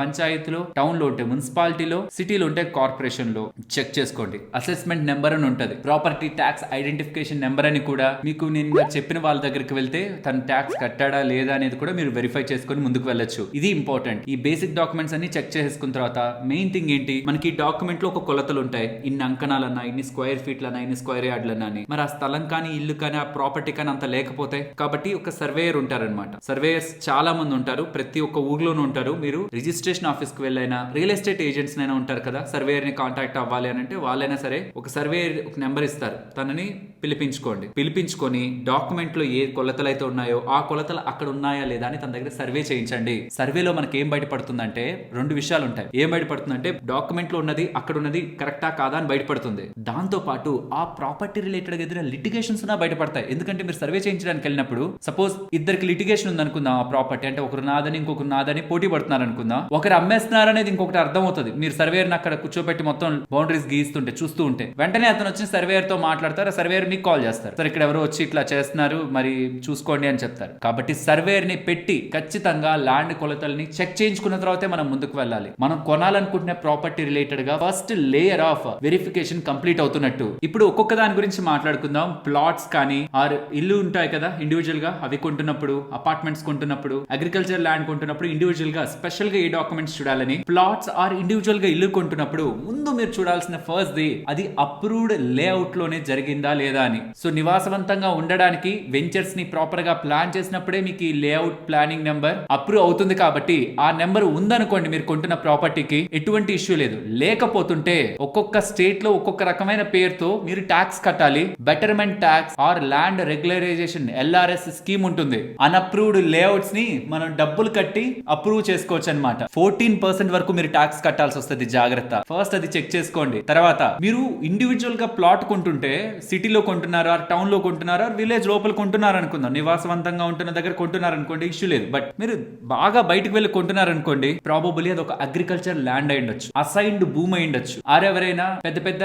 పంచాయతీలో, టౌన్ లో ఉంటే మున్సిపాలిటీలో, సిటీలో ఉంటే కార్పొరేషన్ లో చెక్ చేసుకోండి. అసెస్మెంట్ నెంబర్ అని ఉంటది, ప్రాపర్టీ ట్యాక్స్ ఐడెంటిఫికేషన్ నెంబర్ అని కూడా మీకు నేను చెప్పిన వాళ్ళ దగ్గరికి వెళ్తే తను ట్యాక్స్ కట్టాడా లేదా అనేది కూడా మీరు వెరిఫై చేసుకొని ముందుకు వెళ్ళొచ్చు. ఇది ఇంపార్టెంట్. ఈ బేసిక్ డాక్యుమెంట్స్ అన్ని చెక్ చేసుకున్న తర్వాత మెయిన్ థింగ్ ఏంటి, మనకి డాక్యుమెంట్ లో ఒక కొలతలు ఉంటాయి. ఇన్ని అంకణాలన్నా, ఇన్ని స్క్వేర్ ఫీట్లన్నా, ఇన్ని స్క్వేర్ యార్డ్లన్నా అని. మరి ఆ స్థలం కానీ, ఇల్లు కానీ, ఆ ప్రాపర్టీ కానీ అంత లేకపోతే, కాబట్టి ఒక సర్వేయర్ ఉంటారనమాట. సర్వేయర్స్ చాలా మంది ఉంటారు, ప్రతి ఒక్క ఊర్లోనూ ఉంటారు. మీరు రిజిస్ట్రేషన్ ఆఫీస్ కి వెళ్ళైనా, రియల్ ఎస్టేట్ ఏజెంట్స్ అయినా ఉంటారు కదా, సర్వేయర్ ని కాంటాక్ట్ అవ్వాలి అని అంటే వాళ్ళైనా సరే ఒక సర్వేయర్ ఒక నెంబర్ ఇస్తారు, తనని పిలిపించుకొని డాక్యుమెంట్ లో ఏ కొలతలు అయితే ఉన్నాయో ఆ కొలతలు అక్కడ ఉన్నాయా లేదా అని తన దగ్గర సర్వే చేయించండి. సర్వేలో మనకి ఏం బయటపడుతుందంటే రెండు విషయాలు ఉంటాయి. ఏం బయటపడుతుందంటే డాక్యుమెంట్ లో ఉన్నది అక్కడ ఉన్నది కరెక్టా కాదా అని బయటపడుతుంది. దాంతో పాటు ఆ ప్రాపర్టీ రిలేటెడ్ ఎదురైన లిటిగేషన్స్ ఉన్నా బయటపడతాయి. ఎందుకంటే మీరు సర్వే చేయించడానికి వెళ్ళినప్పుడు సపోజ్ ఇద్దరికి లిటిగేషన్ ఉంది అనుకుందాం, ఆ ప్రాపర్టీ అంటే ఒకరు నాదని ఇంకొకరు నాదని పోటీ పడుతున్నారు అనుకుందాం, ఒకరు అమ్మేస్తున్నారు అనేది ఇంకొకటి అర్థం అవుతుంది. మీరు సర్వేయర్ అక్కడ కూర్చోబెట్టి మొత్తం బౌండరీస్ గీస్తుంటే చూస్తూ ఉంటే వెంటనే అతను వచ్చి సర్వేయర్ తో మాట్లాడతారు. సర్వేయర్ మీకు కాల్ చేస్తారు, సార్ ఇక్కడ ఎవరో వచ్చి ఇట్లా చేస్తున్నారు మరి చూసుకోండి అని చెప్తారు. కాబట్టి సర్వేయర్ ని పెట్టి ఖచ్చితంగా ల్యాండ్ కొలతల్ని చెక్ చేయించుకున్న తర్వాతే మనం ముందుకు వెళ్ళాలి. మనం కొనాలనుకుంటున్న ప్రాపర్టీ రిలేటెడ్ గా first layer of verification complete అవుతున్నట్టు. ఇప్పుడు ఒక్కొక్క దాని గురించి మాట్లాడుకుందాం. ప్లాట్స్ కానీ ఆర్ ఇల్లు ఉంటాయి కదా ఇండివిజువల్ గా, అవి కొంటున్నప్పుడు, అపార్ట్మెంట్స్ కొంటున్నప్పుడు, అగ్రికల్చర్ ల్యాండ్ కొంటున్నప్పుడు ఇండివిజువల్ గా స్పెషల్ గా ఏ డాక్యుమెంట్స్ చూడాలని, ప్లాట్స్ ఆర్ ఇండివిజువల్ గా ఇల్లు కొంటున్నప్పుడు ముందు మీరు చూడాల్సిన ఫస్ట్ ది అది అప్రూవ్డ్ లేఅవుట్ లోనే జరిగిందా లేదా అని. సో నివాసవంతంగా ఉండడానికి వెంచర్స్ ని ప్రాపర్ గా ప్లాన్ చేసినప్పుడే మీకు ఈ లేఅవుట్ ప్లానింగ్ నెంబర్ అప్రూవ్ అవుతుంది. కాబట్టి ఆ నెంబర్ ఉందనుకోండి మీరు కొంటున్న ప్రాపర్టీకి ఎటువంటి ఇష్యూ లేదు. లేకపోతుంటే ఒక్కొక్క స్టేట్ లో ఒక్కొక్క రకమైన పేరుతో మీరు ట్యాక్స్ కట్టాలి. Betterment tax or land regularization LRS scheme ఉంటుంది. అన్అప్రూవ్డ్ లేఅవుట్స్ ని మనం డబ్బులు కట్టి అప్రూవ్ చేసుకోవచ్చు అనమాట. 14% వరకు మీరు ట్యాక్స్ కట్టాల్సి వస్తుంది. జాగ్రత్త, ఫస్ట్ అది చెక్ చేసుకోండి. తర్వాత మీరు ఇండివిజువల్ గా ప్లాట్ కొంటుంటే సిటీలో కొంటున్నారా, టౌన్ లో కొంటున్నారా, విలేజ్ లోపల కొంటున్నారు అనుకుందాం, నివాసవంతంగా ఉంటున్న దగ్గర కొంటున్నారు అనుకోండి, ఇష్యూ లేదు. బట్ మీరు బాగా బయటకు వెళ్ళి కొంటున్నారు అనుకోండి, ప్రాబబుల్లీ అది ఒక అగ్రికల్చర్ ల్యాండ్ అయి ఉండొచ్చు, అసైన్డ్ భూమి అయి ఉండొచ్చు, ఆర్ ఎవరైనా పెద్ద పెద్ద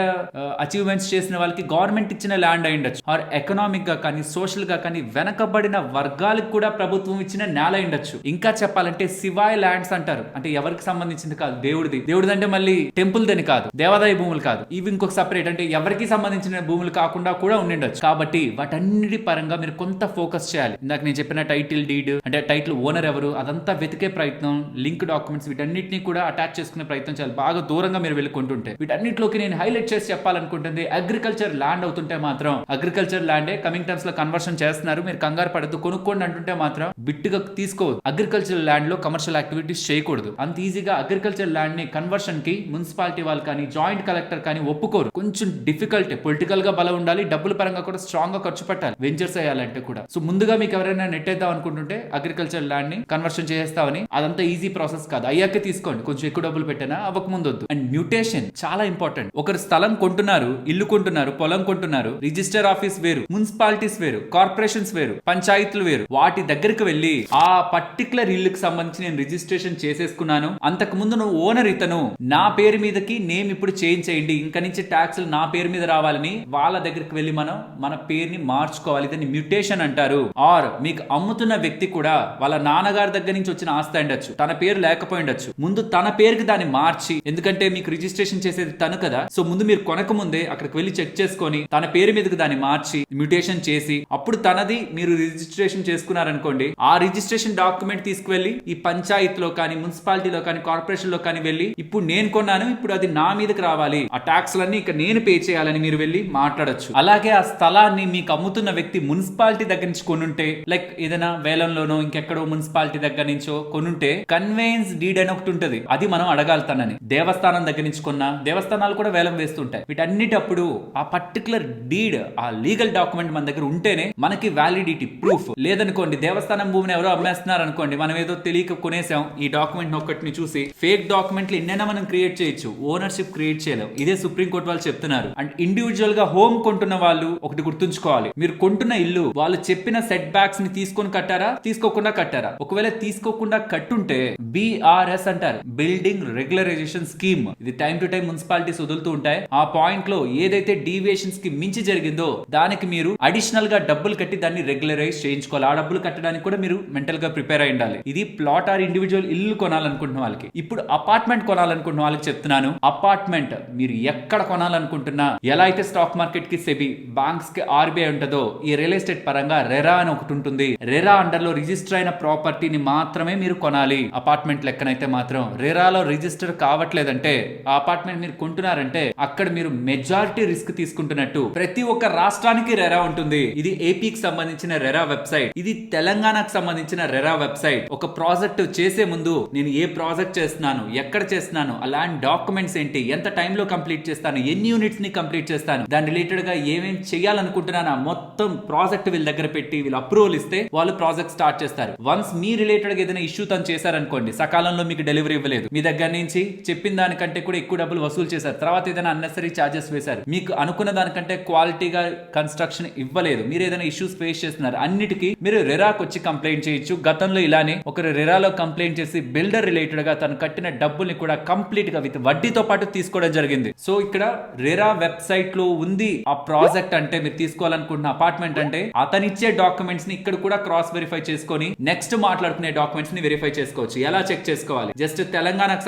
అచీవ్మెంట్స్ చేసిన వాళ్ళకి గవర్నమెంట్ ఇచ్చిన ల్యాండ్ అయి ఉండొచ్చు, ఆర్ ఎకనామిక్ గా కానీ సోషల్ గా కానీ వెనకబడిన వర్గాలకు కూడా ప్రభుత్వం ఇచ్చిన నేల అయి ఉండొచ్చు. ఇంకా చెప్పాలంటే సివాయ్ ల్యాండ్స్ అంటారు, అంటే ఎవరికి సంబంధించింది కాదు, దేవుడిది అంటే మళ్ళీ టెంపుల్ దని కాదు, దేవాదాయ భూములు కాదు, ఇవి ఇంకొక సపరేట్, అంటే ఎవరికి సంబంధించిన భూములు కాకుండా కూడా ఉండిండొచ్చు. కాబట్టి వాటన్నిటి పరంగా మీరు కొంత ఫోకస్ చేయాలి. ఇందాక నేను చెప్పిన టైటిల్ డీడ్ అంటే టైటిల్ ఓనర్ ఎవరు అదంతా వెతికే ప్రయత్నం, లింక్ డాక్యుమెంట్స్ వీటన్నిటిని కూడా అటాచ్ చేసుకునే ప్రయత్నం చేయాలి. బాగా దూరంగా మీరు వెళ్ళుకుంటుంటే వీటన్నిటిలోకి నేను హైలైట్ చేసి చెప్పాలనుకుంటుంది అగ్రికల్చర్ ల్యాండ్ అవుతుంటే మాత్రం అగ్రికల్చర్ ల్యాండే కమింగ్ టర్మ్స్ లో కన్వర్షన్ చేస్తున్నారు, మీరు కంగారు పడద్దు, కొనుక్కోండి అంటుంటే మాత్రం బిట్టుగా తీసుకోవద్దు. అగ్రికల్చర్ ల్యాండ్ లో కమర్షియల్ యాక్టివిటీస్ చేయకూడదు. అంత ఈజీగా అగ్రికల్చర్ ల్యాండ్ ని కన్వర్షన్ కి మున్సిపాలిటీ వాళ్ళు కానీ జాయింట్ కలెక్టర్ కానీ ఒప్పుకోరు. కొంచెం డిఫికల్ట్, పొలిటికల్ గా బలం ఉండాలి, డబ్బుల పరంగా కూడా స్ట్రాంగ్ గా ఖర్చు పెట్టాలి వెంచర్స్ అయ్యాలంటే కూడా. సో ముందుగా మీకు ఎవరైనా నెట్టేద్దాం అనుకుంటుంటే అగ్రికల్చర్ ల్యాండ్ ని కన్వర్షన్ చేస్తామని అదంతా ఈజీ ప్రాసెస్ కాదు, అయ్యాకే తీసుకోండి, కొంచెం ఎక్కువ డబ్బులు పెట్టినా అవ్వక ముందు వద్దు. అండ్ మ్యూటేషన్ చాలా ఇంపార్టెంట్. ఒకరు స్థలం కొంటున్నారు, ఇల్లు కొంటున్నారు, పొలం కొంటున్నారు, రిజిస్టర్ ఆఫీస్ వేరు, మున్సిపాలిటీస్ వేరు, కార్పొరేషన్స్ వేరు, పంచాయతీలు వేరు, వాటి దగ్గరికి వెళ్ళి ఆ పర్టికులర్ ఇల్లుకి సంబంధించి నేను రిజిస్ట్రేషన్ చేసేసుకున్నాను, అంతకు ముందు నువ్వు ఓనర్ ఇతను, నా పేరు మీదకి నేమ్ ఇప్పుడు చేంజ్ చేయండి, ఇంకా నుంచి ట్యాక్స్ నా పేరు మీద రావాలని వాళ్ళ దగ్గరికి వెళ్ళి మనం మన పేరుని మార్చుకోవాలి. దీన్ని మ్యూటేషన్ అంటారు. ఆర్ మీకు అమ్ముతున్న వ్యక్తి కూడా వాళ్ళ నాన్నగారి దగ్గర నుంచి వచ్చిన ఆస్తి ఉండొచ్చు, తన పేరు లేకపోయి ఉండొచ్చు, ముందు తన పేరుకి దాన్ని మార్చి, ఎందుకంటే మీకు రిజిస్ట్రేషన్ చేసేది తను కదా, సో ముందు మీరు కొనక ముందే అక్కడికి వెళ్ళి చెక్ చేసుకొని తన పేరు మీదకి దాన్ని మార్చి మ్యూటేషన్ చేసి అప్పుడు తనది మీరు రిజిస్ట్రేషన్ చేసుకున్నారనుకోండి, ఆ రిజిస్ట్రేషన్ డాక్యుమెంట్ తీసుకువెళ్ళి ఈ పంచాయతీలో కానీ మున్సిపాలిటీలో కానీ కార్పొరేషన్ లో కానీ వెళ్ళి ఇప్పుడు నేను కొన్నాను, ఇప్పుడు అది నా మీదకి రావాలి, ఆ ట్యాక్స్ లన్నీ ఇక నేను పే చేయాలని మీరు వెళ్ళి మాట్లాడొచ్చు. అలాగే ఆ స్థలాన్ని మీకు అమ్ముతున్న వ్యక్తి మున్సిపాలిటీ దగ్గర నుంచి కొనుంటే, లైక్ ఏదైనా వేలంలోనో ఇంకెక్కడో మున్సిపాలిటీ దగ్గర నుంచో కొనుంటే కన్వేయన్స్ డీడ్ అని ఒకటి ఉంటది, అది మనం అడగాలతానని. దేవస్థానం దగ్గర నుంచి కొన్న దేవస్థానాలు కూడా వేలం వేస్తుంటాయి. వీటన్నిటప్పుడు ఆ పర్టికులర్ డీడ్, ఆ లీగల్ డాక్యుమెంట్ మన దగ్గర ఉంటేనే మనకి వ్యాలిడిటీ ప్రూఫ్. లేదనుకోండి దేవస్థానం ఎకరం భూమిని ఎవరో అమ్మేస్తున్నారు అనుకోండి, మనం ఏదో తెలియక కొనేసాం ఈ డాక్యుమెంట్ ఒక్కటిని చూసి. ఫేక్ డాక్యుమెంట్లు ఎన్నైనా మనం క్రియేట్ చేయొచ్చు, ఓనర్షిప్ క్రియేట్ చేయలేం. ఇదే సుప్రీంకోర్టు వాళ్ళు చెప్తున్నారు. అండ్ ఇండివిజువల్ గా హోమ్ కొంటున్న వాళ్ళు ఒకటి గుర్తుంచుకోవాలి, మీరు కొంటున్న ఇల్లు వాళ్ళు చెప్పిన సెట్ బ్యాక్స్ ని తీసుకొని కట్టారా, తీసుకోకుండా కట్టారా? ఒకవేళ తీసుకోకుండా కట్టుంటే BRS అంటారు, బిల్డింగ్ రెగ్యులరైజేషన్ స్కీమ్. ఇది టైం టు టైం మున్సిపాలిటీస్ వదులుతూ ఉంటాయి. ఆ పాయింట్ లో ఏదైతే డీవియేషన్స్ కి మించి జరిగిందో దానికి మీరు అడిషనల్ గా డబ్బులు కట్టి దాన్ని రెగ్యులరైజ్ చేయించుకోవాలి. ఆ డబ్బులు కట్టడానికి కూడా మీరు మెంటల్ గా ప్రిపేర్ అయి ఉండాలి. ఇది ప్లాట్ ఆర్ ఇండివిజువల్ ఇల్లు కొనాలనుకుంటున్న వాళ్ళకి. ఇప్పుడు అపార్ట్మెంట్ కొనాలనుకుంటున్న వాళ్ళకి చెప్తున్నాను, అపార్ట్మెంట్ మీరు ఎక్కడ కొనాలనుకుంటున్నా, ఎలా అయితే స్టాక్ మార్కెట్ కి సెబీ, బ్యాంక్స్ కి RBI ఉంటుందో, ఈ రియల్ ఎస్టేట్ పరంగా రెరా అని ఒకటి ఉంటుంది. రెరా అండర్ లో రిజిస్టర్ అయిన ప్రాపర్టీని మాత్రమే మీరు కొనాలి. అపార్ట్మెంట్ లెక్కనైతే మాత్రం రెరాలో రిజిస్టర్ కావట్లేదంటే, ఆ అపార్ట్మెంట్ మీరు కొంటున్నారంటే అక్కడ మీరు మెజారిటీ రిస్క్ తీసుకుంటున్నట్టు. ప్రతి ఒక్క రాష్ట్రానికి రెరా ఉంటుంది. ఇది ఏపీకి సంబంధించిన రెరా వెబ్సైట్, ఇది తెలంగాణకు సంబంధించిన రెరా వెబ్సైట్. ఒక ప్రాజెక్ట్ చేసే ముందు నేను ఏ ప్రాజెక్ట్ చేస్తున్నాను, ఎక్కడ చేస్తున్నాను, అలాంటి డాక్యుమెంట్స్ ఏంటి, ఎంత టైంలో కంప్లీట్ చేస్తాను, ఎన్ని యూనిట్స్ ని కంప్లీట్ చేస్తాను, దాని రిలేటెడ్ గా ఏమేం చేయాలనుకుంటున్నాను మొత్తం ప్రాజెక్ట్ వీళ్ళ దగ్గర పెట్టి వీళ్ళు అప్రూవల్ ఇస్తే వాళ్ళు ప్రాజెక్ట్ స్టార్ట్ చేస్తారు. వన్స్ మీ రిలేటెడ్ గా ఏదైనా ఇష్యూ తను చేశారనుకోండి, సకాలంలో మీకు డెలివరీ ఇవ్వలేదు, మీ దగ్గర నుంచి చెప్పిన దానికంటే కూడా ఎక్కువ డబ్బులు వసూలు చేశారు, తర్వాత ఏదైనా అన్నెసరీ చార్జెస్ వేశారు, మీకు అనుకున్న దానికంటే క్వాలిటీగా కన్స్ట్రక్షన్ ఇవ్వలేదు, మీరు ఏదైనా ఇష్యూస్ ఫేస్ చేస్తున్నారు, అన్నిటికీ మీరు రెరాకు వచ్చి కంప్లైంట్ చేయొచ్చు. గతంలో ఇలానే ఒకరు రెరాలో కంప్లైంట్ చేసి బిల్డర్ రిలేటెడ్ గా తను కట్టిన డబ్బుల్ని కూడా కంప్లీట్ గా విత్ వడ్డీతో పాటు తీసుకోవడం జరిగింది. సో ఇక్కడ రెరా వెబ్సైట్ లో ఉంది ఆ ప్రాజెక్ట్ అంటే, మీరు తీసుకోవాలనుకుంటున్న అపార్ట్మెంట్ అంటే అతనిచ్చే డాక్యుమెంట్స్ ని ఇక్కడ కూడా క్రాస్ వెరిఫై చేసుకొని నెక్స్ట్ మాట్లాడుకునే డాక్యుమెంట్స్ ని వెరిఫై చేసుకోవచ్చు. ఎలా చెక్ చేసుకోవాలి? జస్ట్ తెలంగాణకు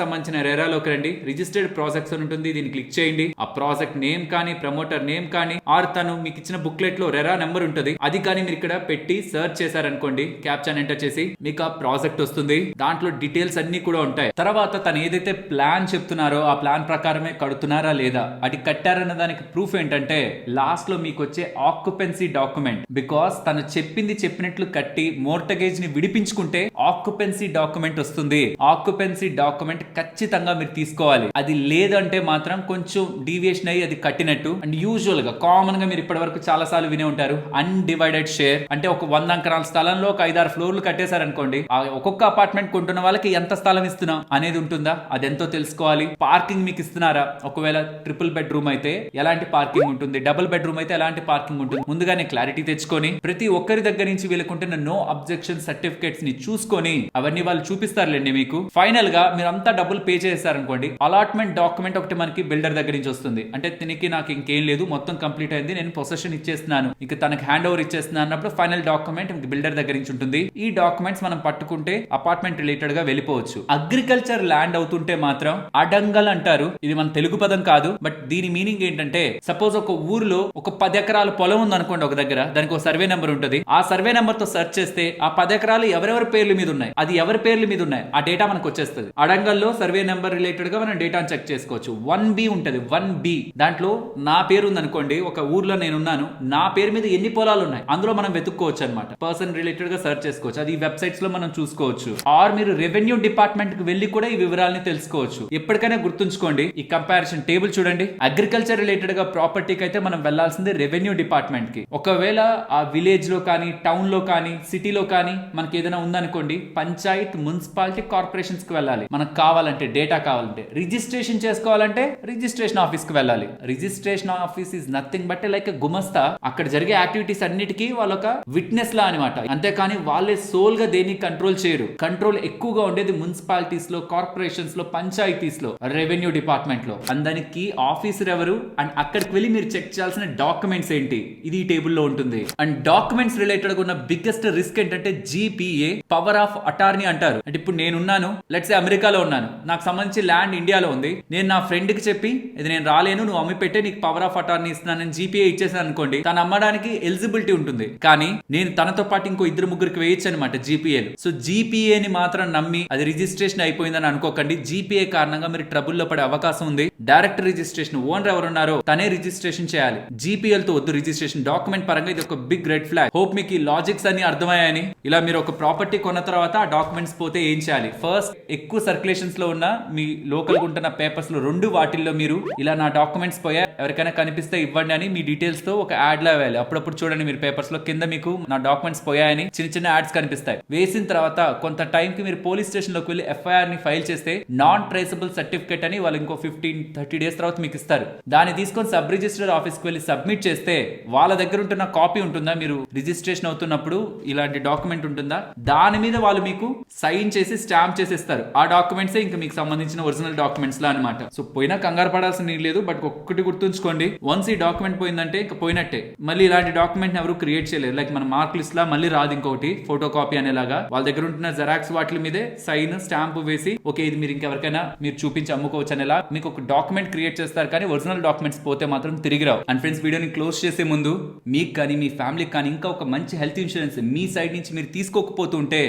సంబంధించిన రెరాలోకి రండి, రిజిస్టర్డ్ ప్రాజెక్ట్స్ అని ఉంటుంది, దీన్ని క్లిక్ చేయండి. ఆ ప్రాజెక్ట్ నేమ్ కానీ, ప్రమోటర్ నేమ్ కానీ, ఆర్ తను మీకు ఇచ్చిన బుక్లెట్ లో రెరా నెంబర్ ఉంటుంది, అది కానీ మీరు ఇక్కడ పెట్టి సర్చ్ చేశారనుకోండి, క్యాప్చర్ ఎంటర్ చేసి మీకు ఆ ప్రాజెక్ట్ వస్తుంది. దాంట్లో డీటెయిల్స్ అన్ని కూడా ఉంటాయి. తర్వాత తను ఏదైతే ప్లాన్ చెప్తున్నారో ఆ ప్లాన్ ప్రకారమే కడుతున్నారా లేదా, అది కట్టారన్న దానికి ప్రూఫ్ ఏంటంటే లాస్ట్ లో మీకు వచ్చే ఆక్యుపెన్సీ డాక్యుమెంట్. బికాస్ తను చెప్పింది చెప్పినట్లు కట్టి మోర్టగేజ్ ని విడిపించుకుంటే ఆక్యుపెన్సీ డాక్యుమెంట్ వస్తుంది. ఆక్యుపెన్సీ డాక్యుమెంట్ ఖచ్చితంగా మీరు తీసుకోవాలి. అది లేదంటే మాత్రం కొంచెం డీవియేషన్ అయ్యి అది కట్టినట్టు. అండ్ యూజువల్ గా కామన్ గా మీరు ఇప్పటి వరకు చాలా సార్లు వినే ఉంటారు, అన్డివైడెడ్ షేర్ అంటే ఒక 100 ఎకరాల స్థలంలో ఒక 5-6 ఫ్లోర్లు కట్టేశారనుకోండి, ఒక్కొక్క అపార్ట్మెంట్ కొంటున్న వాళ్ళకి ఎంత స్థలం ఇస్తున్నాం అనేది ఉంటుందా, అదెంతో తెలుసుకోవాలి. పార్కింగ్ మీకు ఇస్తున్నారా, ఒకవేళ ట్రిపుల్ బెడ్రూమ్ అయితే ఎలాంటి పార్కింగ్ ఉంటుంది, డబుల్ బెడ్రూమ్ అయితే ఎలాంటి పార్కింగ్ ఉంటుంది, ముందుగానే క్లారిటీ తెచ్చుకొని ప్రతి ఒక్కరి దగ్గర నుంచి వీళ్ళకుంటున్న నో అబ్జెక్షన్ సర్టిఫికేట్స్ ని చూసుకొని అవన్నీ వాళ్ళు చూపిస్తారులేండి మీకు. ఫైనల్ గా మీరు అంతా డబ్బులు పే చేశారనుకోండి, అలాట్మెంట్ డాక్యుమెంట్ ఒకటి మనకి బిల్డర్ దగ్గర నుంచి వస్తుంది. అంటే తినికి నాకు ఇంకేం లేదు, మొత్తం కంప్లీట్ అయింది, నేను పొసెషన్ ఇచ్చేస్తున్నాను, ఇక తనకి హ్యాండ్ ఓవర్ ఇచ్చేస్తున్నాను అన్నప్పుడు ఫైనల్ డాక్యుమెంట్ బిల్డర్ దగ్గర నుంచి ఉంటుంది. ఈ డాక్యుమెంట్స్ మనం పట్టుకుంటే అపార్ట్మెంట్ రిలేటెడ్ గా వెళ్ళిపోవచ్చు. అగ్రికల్చర్ ల్యాండ్ అవుతుంటే మాత్రం అడంగల్ అంటారు. ఇది మన తెలుగు పదం కాదు, బట్ దీని మీనింగ్ ఏంటంటే సపోజ్ ఒక ఊర్లో ఒక 10 ఎకరాల పొలం ఉంది అనుకోండి, ఒక దగ్గర దానికి ఒక సర్వే నెంబర్ ఉంటుంది. ఆ సర్వే నెంబర్ తో సెర్చ్ చేస్తే ఆ 10 ఎకరాలు ఎవరెవరి పేర్ల మీద ఉన్నాయి, అది ఎవరి పేర్ల మీద ఉన్నాయి ఆ డేటా మనకు వచ్చేస్తుంది. అడంగల్లో సర్వే నెంబర్ రిలేటెడ్ గా మనం డేటాను చెక్ చేసుకోవచ్చు. 1B ఉంటది, 1B దాంట్లో నా పేరు ఉంది అనుకోండి, ఒక ఊర్లో నేను ఉన్నాను, నా పేరు మీద ఎన్ని పొలాలు ఉన్నాయి అందులో మనం వెతుక్కోవచ్చు అనమాట. పర్సన్ రిలేటెడ్ గా సెర్చ్ చేసుకోవచ్చు, అది వెబ్సైట్స్ లో మనం చూసుకోవచ్చు. ఆర్ మీరు రెవెన్యూ డిపార్ట్మెంట్ కి వెళ్ళి కూడా ఈ వివరాలని తెలుసుకోవచ్చు. ఎప్పటికైనా గుర్తుంచుకోండి, ఈ కంపారిజన్ టేబుల్ చూడండి. అగ్రికల్చర్ రిలేటెడ్ గా ప్రాపర్టీకి అయితే మనం వెళ్లాల్సింది రెవెన్యూ డిపార్ట్మెంట్ కి. ఒకవేళ ఆ విలేజ్ లో కానీ, టౌన్ లో కానీ, సిటీలో కానీ మనకి ఏదైనా ఉందనుకోండి, పంచాయత్, మున్సిపాలిటీ, కార్పొరేషన్స్ కి వెళ్ళాలి. మనకు కావాలంటే డేటా కావాలంటే, రిజిస్ట్రేషన్ చేసుకోవాలంటే రిజిస్ట్రేషన్ ఆఫీస్ కి వెళ్ళాలి. Registration office is nothing but like గుమస్తా. అక్కడ జరిగే యాక్టివిటీస్ అన్నిటికీ వాళ్ళొక విట్నెస్ లా అనమాట. అంతేకాని వాళ్ళే సోల్ గా దేన్ని కంట్రోల్ చేయరు. కంట్రోల్ ఎక్కువగా ఉండేది మున్సిపాలిటీస్ లో, కార్పొరేషన్స్ లో, పంచాయతీస్ లో, రెవెన్యూ డిపార్ట్మెంట్ లో. అందరికి ఆఫీసర్ ఎవరు అండ్ అక్కడికి వెళ్ళి మీరు చెక్ చేయాల్సిన డాక్యుమెంట్స్ ఏంటి, ఇది ఈ టేబుల్ లో ఉంటుంది. అండ్ డాక్యుమెంట్స్ రిలేటెడ్ గా ఉన్న బిగ్గెస్ట్ రిస్క్ ఏంటంటే GPA, పవర్ ఆఫ్ అటార్నీ అంటారు. అంటే ఇప్పుడు నేనున్నాను, లెట్స్ సే అమెరికాలో ఉన్నాను, నాకు సంబంధించి ల్యాండ్ ఇండియాలో ఉంది, నేను నా ఫ్రెండ్ కి చెప్పి ఇది నేను రాలేను, నువ్వు అమ్మి పెట్టే, నీకు పవర్ ఆఫ్ అటార్నీ ఇస్తున్నాను GPA ఇచ్చేసాను అనుకోండి, తను అమ్మడానికి ఎలిజిబిలిటీ ఉంటుంది. కానీ నేను తనతో పాటు ఇంకో 2-3 వేయచ్చు అనమాట GPAలు. సో GPAని మాత్రం నమ్మి అది రిజిస్ట్రేషన్ అయిపోయిందని అనుకోకండి. GPA కారణంగా మీరు ట్రబుల్లో పడే అవకాశం ఉంది. డైరెక్ట్ రిజిస్ట్రేషన్, ఓనర్ ఎవరున్నారో తనే రిజిస్ట్రేషన్ చేయాలి. GPLతో వద్దు రిజిస్ట్రేషన్. డాక్యుమెంట్ పరంగా ఇది ఒక బిగ్ రెడ్ ఫ్లాగ్. హోప్ మీకు ఈ లాజిక్స్ అన్ని అర్థమయ్యాయని. ఇలా మీరు ఒక ప్రాపర్టీ కొన్న తర్వాత ఆ డాక్యుమెంట్స్ పోతే ఏం చేయాలి? ఫస్ట్, ఎక్కువ సర్క్యులేషన్స్ లో ఉన్న మీ లోకల్ ఉంటున్న పేపర్స్ లో 2 వాటిల్లో మీరు ఇలా నా డాక్యుమెంట్స్ పోయా, ఎవరికైనా కనిపిస్తే ఇవ్వండి అని మీ డీటెయిల్స్ తో ఒక యాడ్ లా వేయాలి. అప్పుడప్పుడు చూడండి మీరు పేపర్స్ లో కింద మీకు నా డాక్యుమెంట్స్ పోయాయని చిన్న చిన్న యాడ్స్ కనిపిస్తాయి. వేసిన తర్వాత కొంత టైం కి మీరు పోలీస్ స్టేషన్ లోకి వెళ్ళి ఎఫ్ఐఆర్ ని ఫైల్ చేస్తే నాన్ ట్రేసబుల్ సర్టిఫికేట్ అని వాళ్ళు ఇంకో 15-30 డేస్ తర్వాత మీకు ఇస్తారు. దాన్ని తీసుకొని సబ్ రిజిస్టర్ ఆఫీస్ కి వెళ్ళి సబ్మిట్ చేస్తే వాళ్ళ దగ్గర ఉంటున్న కాపీ ఉంటుందా, మీరు రిజిస్ట్రేషన్ అవుతున్నప్పుడు ఇలాంటి డాక్యుమెంట్ ఉంటుందా, దాని మీద వాళ్ళు మీకు సైన్ చేసి స్టాంప్ చేసి ఇస్తారు. ఆ డాక్యుమెంట్స్ ఇంకా మీకు సంబంధించిన ఒరిజినల్ డాక్యుమెంట్స్ లా అనమాట. సో పోయినా కంగారు పడాల్సిన నీళ్ళు లేదు. బట్ ఒక్కటి గుర్తుంచుకోండి, వన్స్ ఈ డాక్యుమెంట్ పోయిందంటే ఇంకా పోయినట్టే. మళ్ళీ ఇలాంటి డాక్యుమెంట్ ఎవరు క్రియేట్ చేయలేరు. లైక్ మన మార్క్ లిస్ట్ లా మళ్ళీ రాదు ఇంకొకటి ఫోటో కాపీ అనేలాగా. వాళ్ళ దగ్గర ఉంటున్న జెరాక్స్ వాటి మీదే సైన్ స్టాంప్ వేసి ఓకే ఇది మీరు ఇంకెవరికైనా మీరు చూపించి అమ్ముకోవచ్చు అనేలా మీకు ఒక డాక్యుమెంట్ క్రియేట్ చేస్తారు. కానీ ఒరిజినల్ డాక్యుమెంట్స్ పోతే మాత్రం తిరిగి రావు. అండ్ ఫ్రెండ్స్, వీడియోని క్లోజ్ చేసే ముందు మీకు కానీ మీ ఫ్యామిలీకి కానీ ఇంకా ఒక మంచి హెల్త్ ఇన్సూరెన్స్ మీ సైడ్ నుంచి మీరు తీసుకోకపోతుంటే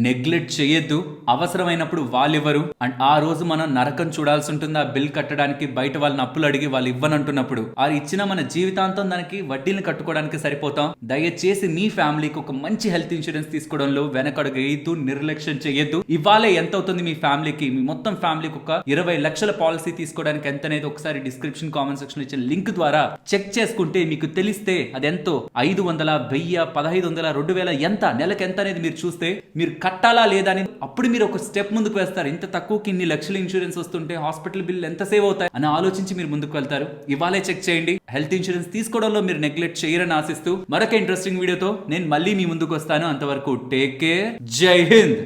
నెగ్లెక్ట్ చేయొద్దు. అవసరమైనప్పుడు వాళ్ళు ఇవ్వరు. అండ్ ఆ రోజు మనం నరకం చూడాల్సి ఉంటుంది. ఆ బిల్ కట్టడానికి బయట వాళ్ళని అప్పులు అడిగి వాళ్ళు ఇవ్వనంటున్నప్పుడు ఆ ఇచ్చిన మన జీవితాంతం దానికి వడ్డీని కట్టుకోవడానికి సరిపోతాం. దయచేసి మీ ఫ్యామిలీకి ఒక మంచి హెల్త్ ఇన్సూరెన్స్ తీసుకోవడంలో వెనకడుగు వేయద్దు, నిర్లక్ష్యం చేయొద్దు. ఇవాళే ఎంత అవుతుంది మీ ఫ్యామిలీకి, మీ మొత్తం ఫ్యామిలీకి ఒక 20 లక్షల పాలసీ తీసుకోవడానికి ఎంత అనేది ఒకసారి డిస్క్రిప్షన్ కామెంట్ సెక్షన్ ఇచ్చిన లింక్ ద్వారా చెక్ చేసుకుంటే మీకు తెలిస్తే అదెంతో 500, 1000, 1500, 2000 ఎంత నెలకు ఎంత అనేది మీరు చూస్తే మీరు కట్టాలా లేదా అని అప్పుడు మీరు ఒక స్టెప్ ముందుకు వేస్తారు. ఇంత తక్కువకి ఇన్ని లక్షల ఇన్సూరెన్స్ వస్తుంటే హాస్పిటల్ బిల్ ఎంత సేవ్ అవుతాయి అని ఆలోచించి మీరు ముందుకు వెళ్తారు. ఇవాళే చెక్ చేయండి. హెల్త్ ఇన్సూరెన్స్ తీసుకోవడంలో మీరు నెగ్లెక్ట్ చేయరని ఆశిస్తూ మరొక ఇంట్రెస్టింగ్ వీడియోతో నేను మళ్ళీ మీ ముందుకు వస్తాను. అంతవరకు టేక్ కేర్. జై హింద్.